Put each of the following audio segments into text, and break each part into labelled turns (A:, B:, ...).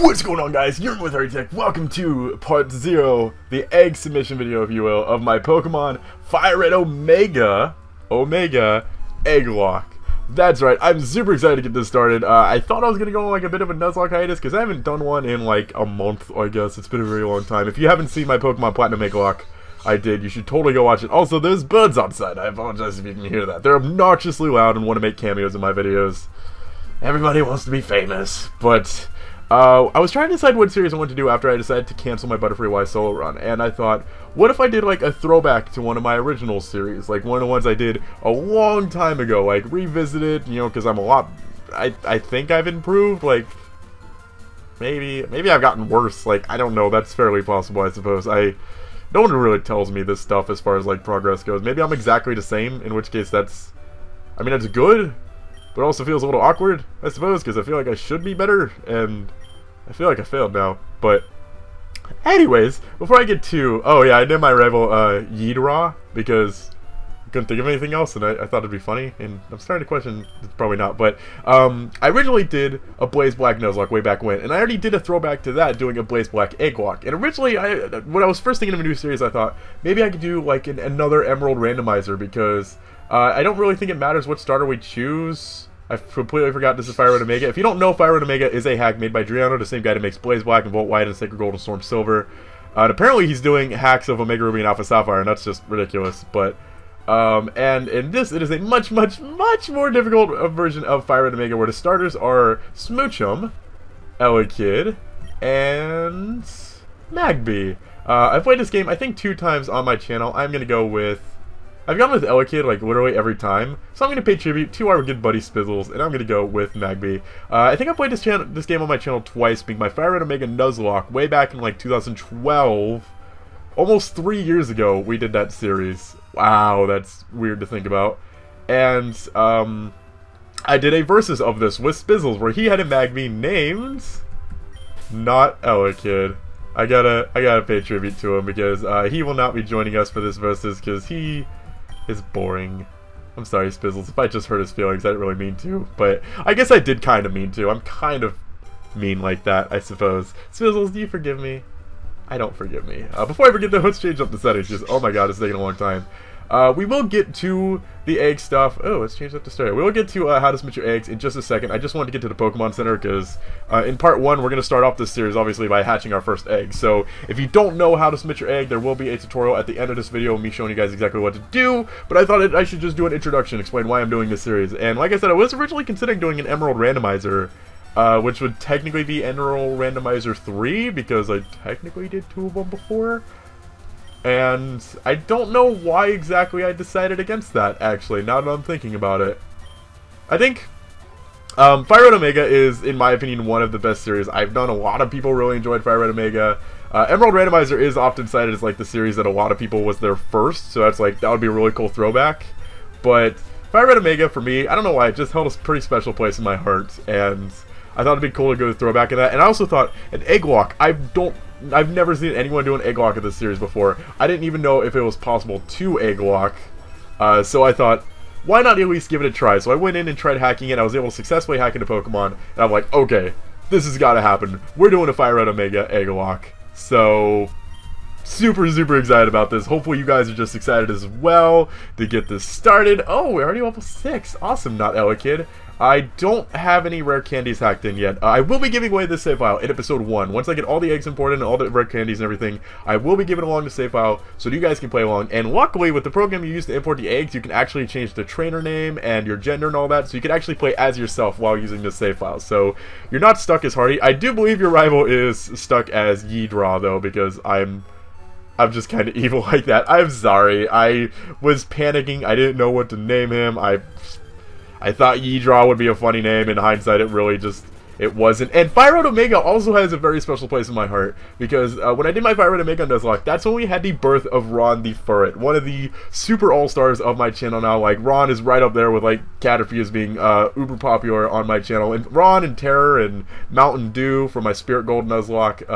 A: What's going on, guys? You're with Logitech. Welcome to part 0, the egg submission video, if you will, of my Pokemon Fire Red Omega Egglocke. That's right, I'm super excited to get this started. I thought I was going to go on like a bit of a Nuzlocke hiatus, because I haven't done one in like a month, I guess. It's been a very long time. If you haven't seen my Pokemon Platinum Egglocke, I did. You should totally go watch it. Also, there's birds outside. I apologize if you can hear that. They're obnoxiously loud and want to make cameos in my videos. Everybody wants to be famous, but I was trying to decide what series I wanted to do after I decided to cancel my Butterfree Y solo run, and I thought, what if I did like a throwback to one of my original series, like one of the ones I did a long time ago, like revisited, you know, because I'm a lot, I think I've improved, like, maybe I've gotten worse, like, I don't know, that's fairly possible, I suppose. No one really tells me this stuff as far as, like, progress goes. Maybe I'm exactly the same, in which case that's, I mean, that's good, but it also feels a little awkward, I suppose, because I feel like I should be better, and I feel like I failed now. But anyways, before I get to, oh yeah, I did my rival Yidra because I couldn't think of anything else, and I thought it'd be funny, and I'm starting to question it's probably not. But I originally did a Blaze Black Nuzlocke way back when, and I already did a throwback to that doing a Blaze Black Egglocke. And originally, when I was first thinking of a new series, I thought maybe I could do like another Emerald randomizer, because I don't really think it matters what starter we choose. I completely forgot this is Fire Red Omega. If you don't know, Fire Red Omega is a hack made by Driano, the same guy that makes Blaze Black and Volt White and Sacred Gold and Storm Silver. And apparently he's doing hacks of Omega Ruby and Alpha Sapphire, and that's just ridiculous. But and in this, it is a much more difficult version of Fire Red Omega, where the starters are Smoochum, Egglocke, and Magby. I've played this game, I think, 2 times on my channel. I'm going to go with, I've gone with Egglocke like literally every time, so I'm going to pay tribute to our good buddy Spizzles, and I'm going to go with Magby. I think I played this game on my channel twice, being my Fire Red Omega Nuzlocke way back in like 2012. Almost 3 years ago we did that series. Wow, that's weird to think about. And I did a versus of this with Spizzles, where he had a Magby named not Egglocke. I gotta pay tribute to him, because he will not be joining us for this versus, because he is boring. I'm sorry, Spizzles, if I just hurt his feelings. I didn't really mean to, but I guess I did kind of mean to. I'm kind of mean like that, I suppose. Spizzles, do you forgive me? I don't forgive me. Before I forget, though, let's change up the settings, because, oh my god, it's taking a long time. We will get to the egg stuff. Oh, let's change that to stereo. We will get to how to submit your eggs in just a second. I just wanted to get to the Pokemon Center, because in part 1, we're going to start off this series, obviously, by hatching our first egg. So, if you don't know how to submit your egg, there will be a tutorial at the end of this video, me showing you guys exactly what to do. But I thought I should just do an introduction, explain why I'm doing this series. And like I said, I was originally considering doing an Emerald Randomizer, which would technically be Emerald Randomizer 3, because I technically did 2 of them before. And I don't know why exactly I decided against that, actually, now that I'm thinking about it. I think Fire Red Omega is, in my opinion, one of the best series I've done. A lot of people really enjoyed Fire Red Omega. Emerald Randomizer is often cited as like the series that a lot of people was their first, so that's like, that would be a really cool throwback. But Fire Red Omega, for me, I don't know why, it just held a pretty special place in my heart, and I thought it'd be cool to go with throwback in that. And I also thought an Egglocke, I've never seen anyone do an Egglocke in this series before. I didn't even know if it was possible to Egglocke. So I thought, why not at least give it a try? So I went in and tried hacking it. I was able to successfully hack into Pokemon. And I'm like, okay, this has got to happen. We're doing a Fire Red Omega Egglocke. So super excited about this. Hopefully you guys are just excited as well to get this started. Oh, we're already level 6. Awesome, not Egglocke. I don't have any rare candies hacked in yet. I will be giving away this save file in episode 1. Once I get all the eggs imported and all the rare candies and everything, I will be giving along the save file so you guys can play along. And luckily, with the program you use to import the eggs, you can actually change the trainer name and your gender and all that, so you can actually play as yourself while using this save file. So you're not stuck as Hardy. I do believe your rival is stuck as Yidra, though, because I'm just kind of evil like that. I'm sorry. I was panicking. I didn't know what to name him. I thought Yidra would be a funny name. In hindsight, it wasn't. And Fire Red Omega also has a very special place in my heart, because when I did my Fire Red Omega Nuzlocke, that's when we had the birth of Ron the Furret, one of the super all-stars of my channel now. Like, Ron is right up there with, like, Caterpie as being uber popular on my channel. And Ron and Terror and Mountain Dew from my Spirit Gold Nuzlocke,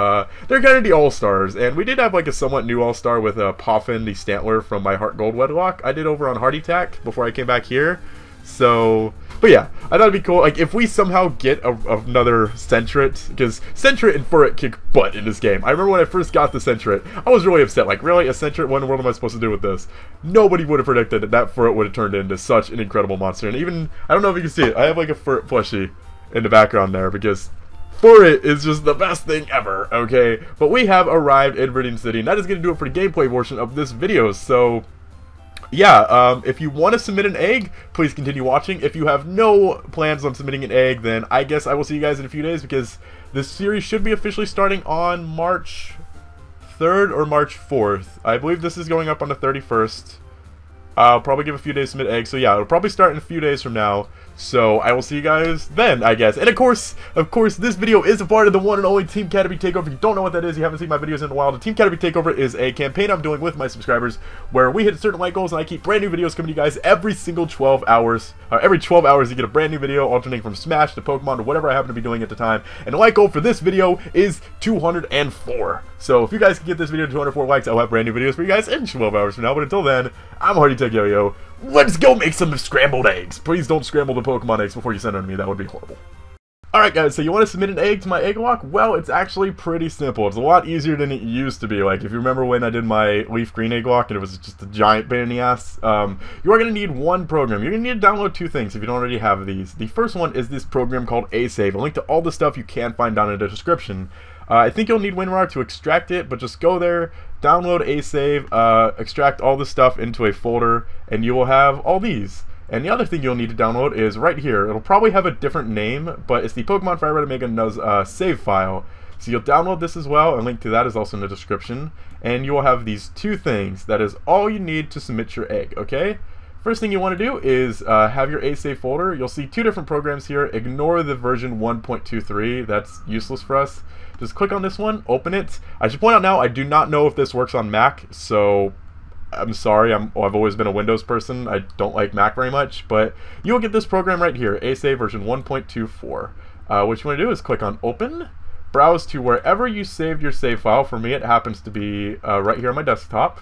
A: they're kind of the all-stars. And we did have, like, a somewhat new all-star with Poffin the Stantler from my Heart Gold Wedlock I did over on Hardy Tack before I came back here. So, but yeah, I thought it'd be cool. Like, if we somehow get another Centret, because Centret and Furret kick butt in this game. I remember when I first got the Centret, I was really upset. Like, really, a Centret? What in the world am I supposed to do with this? Nobody would have predicted that Furret would have turned into such an incredible monster. And even, I don't know if you can see it, I have like a Furret plushie in the background there, because Furret is just the best thing ever, okay? But we have arrived in Viridian City, and that is going to do it for the gameplay portion of this video. So yeah, if you want to submit an egg, please continue watching. If you have no plans on submitting an egg, then I guess I will see you guys in a few days, because this series should be officially starting on March 3rd or March 4th. I believe this is going up on the 31st. I'll probably give a few days to submit eggs, so yeah, it'll probably start in a few days from now. So I will see you guys then, I guess. And of course, this video is a part of the one and only Team Caterpie Takeover. If you don't know what that is, you haven't seen my videos in a while, the Team Caterpie Takeover is a campaign I'm doing with my subscribers where we hit certain like goals and I keep brand new videos coming to you guys every single 12 hours. Every 12 hours you get a brand new video alternating from Smash to Pokemon to whatever I happen to be doing at the time. And the like goal for this video is 204. So if you guys can get this video to 204 likes, I'll have brand new videos for you guys in 12 hours from now. But until then, I'm HardyTech Yo-Yo. Let's go make some scrambled eggs. Please don't scramble the Pokemon eggs before you send them to me. That would be horrible. Alright guys, so you want to submit an egg to my Egglocke? Well, it's actually pretty simple. It's a lot easier than it used to be. Like, if you remember when I did my leaf green Egglocke and it was just a giant pain in the ass, you are going to need one program. You're going to need to download two things if you don't already have these. The first one is this program called A-Save. I'll link to all the stuff you can find down in the description. I think you'll need WinRAR to extract it, but just go there, download A-Save, extract all the stuff into a folder, and you will have all these. And the other thing you'll need to download is right here. It'll probably have a different name, but it's the Pokemon Fire Red Omega save file. So you'll download this as well, and link to that is also in the description. And you will have these two things. That is all you need to submit your egg, okay? First thing you want to do is have your A-Save folder. You'll see two different programs here. Ignore the version 1.23. That's useless for us. Just click on this one, open it. I should point out now, I do not know if this works on Mac, so I'm sorry. I've always been a Windows person. I don't like Mac very much, but you'll get this program right here, A-Save version 1.24. What you want to do is click on Open, browse to wherever you saved your save file. For me, it happens to be right here on my desktop,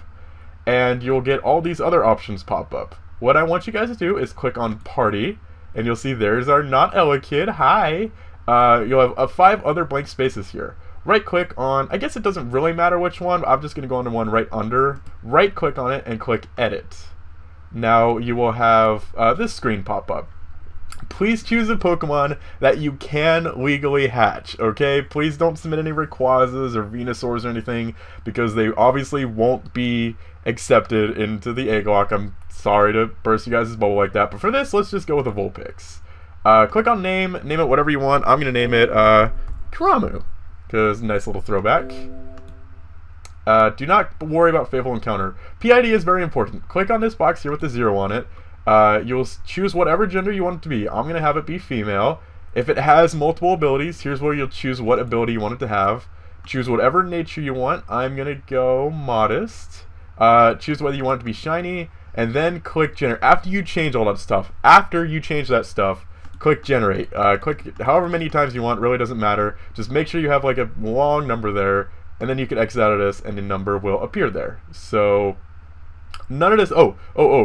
A: and you'll get all these other options pop up. What I want you guys to do is click on Party, and you'll see there's our Not Ella Kid. Hi! You'll have 5 other blank spaces here. Right click on, I guess it doesn't really matter which one, I'm just going to go into one right under, right click on it and click Edit. Now you will have this screen pop up. Please choose a Pokemon that you can legally hatch, okay? Please don't submit any Rayquazas or Venusaurs or anything, because they obviously won't be accepted into the Egglocke. I'm sorry to burst you guys' bubble like that, but for this, let's just go with a Vulpix. Click on name it whatever you want. I'm going to name it Karamu, because nice little throwback. Do not worry about Fatal Encounter. PID is very important. Click on this box here with the 0 on it. You'll choose whatever gender you want it to be. I'm going to have it be female. If it has multiple abilities, here's where you'll choose what ability you want it to have. Choose whatever nature you want. I'm going to go modest. Choose whether you want it to be shiny, and then click generate. After you change all that stuff, click generate. Click however many times you want, really doesn't matter. Just make sure you have like a long number there, and then you can exit out of this and the number will appear there. So none of this,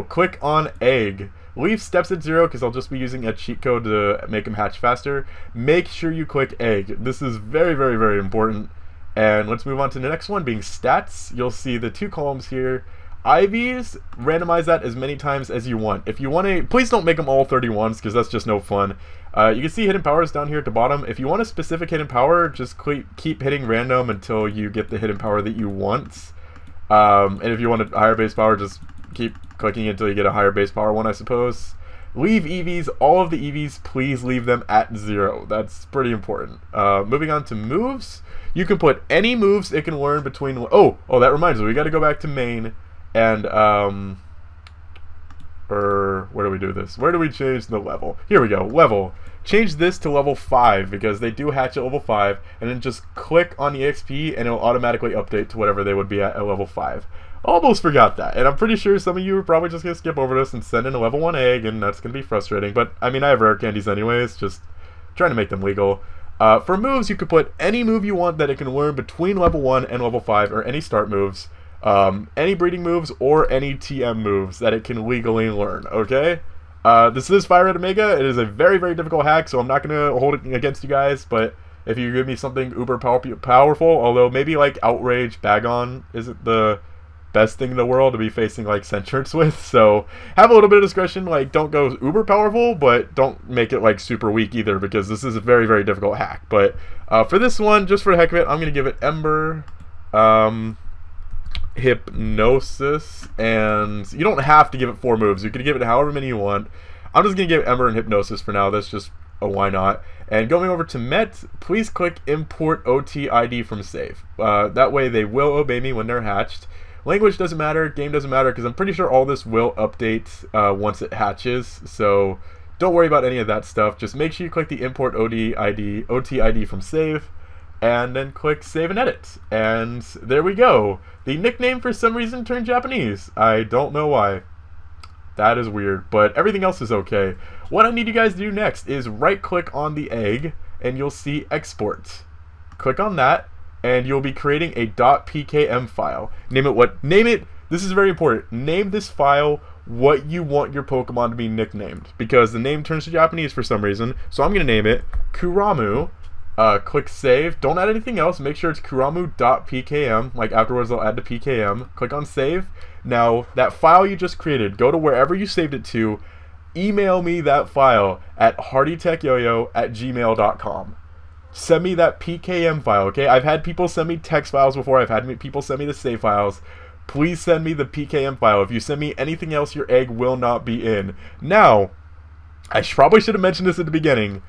A: click on egg. Leave steps at 0 because I'll just be using a cheat code to make them hatch faster. Make sure you click egg. This is very, very, very important. And let's move on to the next one, being stats. You'll see the 2 columns here. IVs, randomize that as many times as you want. If you want to, please don't make them all 31s because that's just no fun. You can see hidden powers down here at the bottom. If you want a specific hidden power, just keep hitting random until you get the hidden power that you want. And if you want a higher base power, just keep clicking until you get a higher base power one, I suppose. Leave EVs, all of the EVs, please leave them at 0. That's pretty important. Moving on to moves, you can put any moves it can learn between. Oh, that reminds me, we got to go back to main. And, where do we do this? Where do we change the level? Here we go, level. Change this to level 5, because they do hatch at level 5, and then just click on the EXP, and it'll automatically update to whatever they would be at level 5. Almost forgot that, and I'm pretty sure some of you are probably just going to skip over this and send in a level 1 egg, and that's going to be frustrating, but, I mean, I have rare candies anyways, just trying to make them legal. For moves, you could put any move you want that it can learn between level 1 and level 5, or any start moves. Any breeding moves or any TM moves that it can legally learn, okay? This is Fire Red Omega. It is a very, very difficult hack, so I'm not going to hold it against you guys, but if you give me something uber powerful, although maybe like Outrage Bagon isn't the best thing in the world to be facing like Sentryx with, so have a little bit of discretion. Like, don't go uber powerful, but don't make it like super weak either, because this is a very, very difficult hack. But for this one, just for the heck of it, I'm gonna give it Ember, Hypnosis, and you don't have to give it 4 moves. You can give it however many you want. I'm just gonna give Ember and Hypnosis for now. That's just a why not. And going over to Met, please click Import OT ID from Save. That way they will obey me when they're hatched. Language doesn't matter, game doesn't matter, because I'm pretty sure all this will update once it hatches, so don't worry about any of that stuff. Just make sure you click the Import OT ID from Save, and then click Save and Edit. And there we go. The nickname for some reason turned Japanese. I don't know why. That is weird, but everything else is okay. What I need you guys to do next is right-click on the egg, and you'll see Export. Click on that, and you'll be creating a .pkm file. Name it, this is very important, name this file what you want your Pokemon to be nicknamed, because the name turns to Japanese for some reason, so I'm going to name it Kuramu. Click Save, don't add anything else, make sure it's kuramu.pkm, like afterwards I'll add the pkm, click on Save. Now, that file you just created, go to wherever you saved it to, email me that file at hardytechyoyo@gmail.com. Send me that PKM file, okay? I've had people send me text files before. I've had people send me the save files. Please send me the PKM file. If you send me anything else, your egg will not be in. Now, I probably should have mentioned this at the beginning.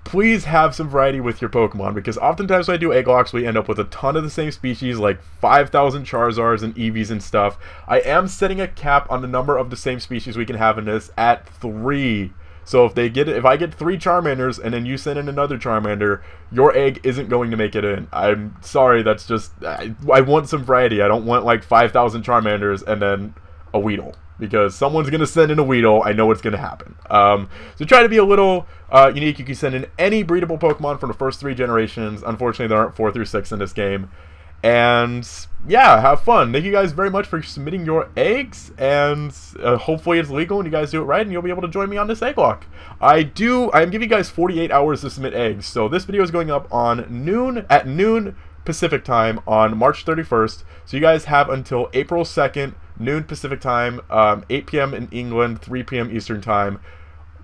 A: Please have some variety with your Pokemon, because oftentimes when I do Egglocks, we end up with a ton of the same species, like 5,000 Charizards and Eevees and stuff. I am setting a cap on the number of the same species we can have in this at 3. So if I get 3 Charmanders and then you send in another Charmander, your egg isn't going to make it in. I'm sorry, that's just, I want some variety. I don't want like 5,000 Charmanders and then a Weedle, because someone's going to send in a Weedle. I know what's going to happen. So try to be a little unique. You can send in any breedable Pokemon from the first 3 generations. Unfortunately, there aren't 4 through 6 in this game. And yeah, have fun. Thank you guys very much for submitting your eggs, and hopefully it's legal and you guys do it right, and you'll be able to join me on this Egglocke. I am giving you guys 48 hours to submit eggs, so this video is going up on at noon Pacific time on March 31st, so you guys have until April 2nd, noon Pacific time, 8 p.m. in England, 3 p.m. Eastern time,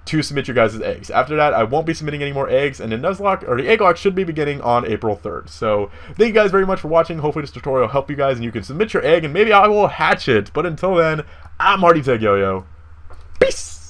A: to submit your guys' eggs. After that, I won't be submitting any more eggs, and the Nuzlocke, or the Egglocke, should be beginning on April 3rd. So, thank you guys very much for watching. Hopefully this tutorial will help you guys, and you can submit your egg, and maybe I will hatch it. But until then, I'm Hardy Tech Yo-Yo. Peace!